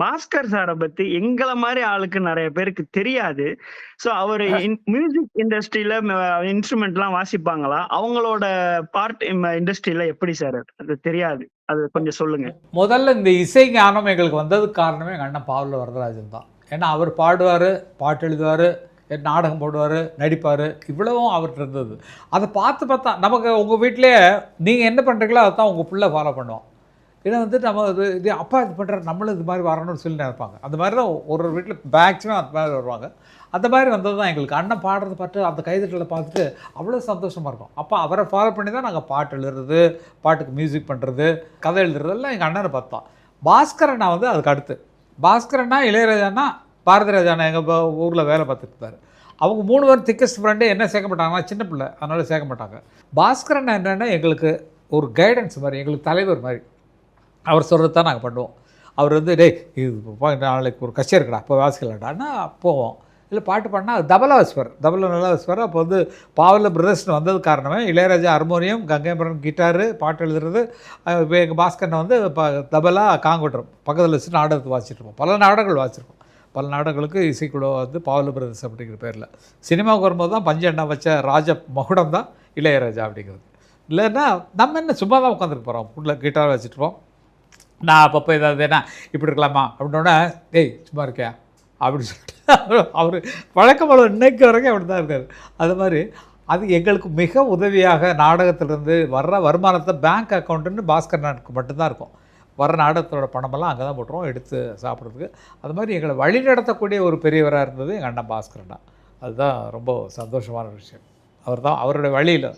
பாஸ்கர் சார பத்தி எங்கள மாரி ஆளுக்கு நெறைய பேருக்கு தெரியாது. சோ அவரு மியூசிக் இண்டஸ்ட்ரியில இன்ஸ்ட்ருமெண்ட்லாம் வாசிப்பாங்களா? அவங்களோட பார்ட் இண்டஸ்ட்ரியில எப்படி சார் அது? அது தெரியாது. அது கொஞ்சம் சொல்லுங்க. முதல்ல இந்த இசை ஞானம் எங்களுக்கு வந்ததுக்கு காரணமே எங்கள் அண்ணன் பாவல வரதராஜன் தான். ஏன்னா அவர் பாடுவார், பாட்டு எழுதுவார், நாடகம் போடுவார், நடிப்பார், இவ்வளவும் அவர்கிட்ட இருந்தது. அதை பார்த்து பார்த்தா நமக்கு உங்கள் வீட்டிலேயே நீங்கள் என்ன பண்ணுறீங்களோ அதை தான் உங்கள் பிள்ளை ஃபாலோ பண்ணுவோம். ஏன்னா வந்துட்டு நம்ம இது அப்பா இது பண்ணுறாரு, நம்மளும் இது மாதிரி வரணும்னு சொல்லி நினைப்பாங்க. அந்த மாதிரி தான் ஒரு வீட்டில் மேக்ஸிமம் அந்த மாதிரி வருவாங்க. அந்த மாதிரி வந்தது தான் எங்களுக்கு. அண்ணன் பாடுறதை பார்த்து அந்த கைதட்டலை பார்த்துட்டு அவ்வளோ சந்தோஷமாக இருக்கும். அப்போ அவரை ஃபாலோ பண்ணி தான் நாங்கள் பாட்டு எழுதுறது, பாட்டுக்கு மியூசிக் பண்ணுறது, கதை எழுதுறதெல்லாம் எங்கள் அண்ணனை பார்த்தோம். பாஸ்கரண்ணா வந்து அதுக்கு அடுத்து. பாஸ்கரண்ணா, இளையராஜானா, பாரதிராஜாண்ணா எங்கள் ஊரில் வேலை பார்த்துட்டு இருந்தார். அவங்க 3 பேரும் திக்கஸ்ட் ஃப்ரெண்டு. என்ன சேர்க்க மாட்டாங்கன்னா சின்ன பிள்ளை, அதனால் சேர்க்க மாட்டாங்க. பாஸ்கரண்ணா என்னென்னா எங்களுக்கு ஒரு கைடன்ஸ் மாதிரி, எங்களுக்கு தலைவர் மாதிரி. அவர் சொல்கிறது தான் நாங்கள் பண்ணுவோம். அவர் வந்து இது நாளைக்கு ஒரு கச்சேரி இருக்குடா, அப்போ வாசிக்கலாம்டான்னா போவோம். இல்லை பாட்டு பாடினா தபலா வாசிப்பார், தபலா நல்லா வாசிப்பார். அப்போ வந்து பாவல பிரதர்ஸ்னு வந்தது காரணமே இளையராஜா ஹார்மோனியம், கங்கைமரன் கிட்டாரு, பாட்டு எழுதுறது. இப்போ எங்கள் பாஸ்கரனை வந்து தபலா காங்கோட்டம் பக்கத்தில் வச்சு நாடகத்தை வாசிச்சிட்ருப்போம். பல நாடகங்கள் வாசிச்சிருப்போம். பல நாடகங்களுக்கு இசைக்குழு வந்து பாவல பிரதர்ஸ் அப்படிங்கிற பேரில். சினிமாவுக்கு வரும்போது தான் பஞ்சு அண்ணா வச்ச ராஜ மகுடம் தான் இளையராஜா அப்படிங்கிறது. இல்லைன்னா நம்ம என்ன சும்மா தான் உட்காந்துருக்கு போகிறோம், ஃபுட்டில் கிட்டார் வச்சுட்ருப்போம். நான் அப்பப்போ ஏதாவது என்ன இப்படி இருக்கலாமா அப்படின்னோடனே சும்மா இருக்கியா அப்படின்னு சொல்லிட்டு அவர் வழக்கமாக இன்னைக்கு வரைக்கும் அப்படி தான் இருக்கார். அது மாதிரி அது எங்களுக்கு மிக உதவியாக நாடகத்திலேருந்து வர்ற வருமானத்தை பேங்க் அக்கௌண்ட்டுன்னு பாஸ்கரனுக்கு மட்டும்தான் இருக்கும். வர்ற நாடகத்தோட பணமெல்லாம் அங்கே தான் போட்டுருவோம் எடுத்து சாப்பிட்றதுக்கு. அது மாதிரி எங்களை வழி நடத்தக்கூடிய ஒரு பெரியவராக இருந்தது எங்கள் அண்ணன் பாஸ்கரன் தான். அதுதான் ரொம்ப சந்தோஷமான விஷயம். அவர் தான் அவருடைய வழியில்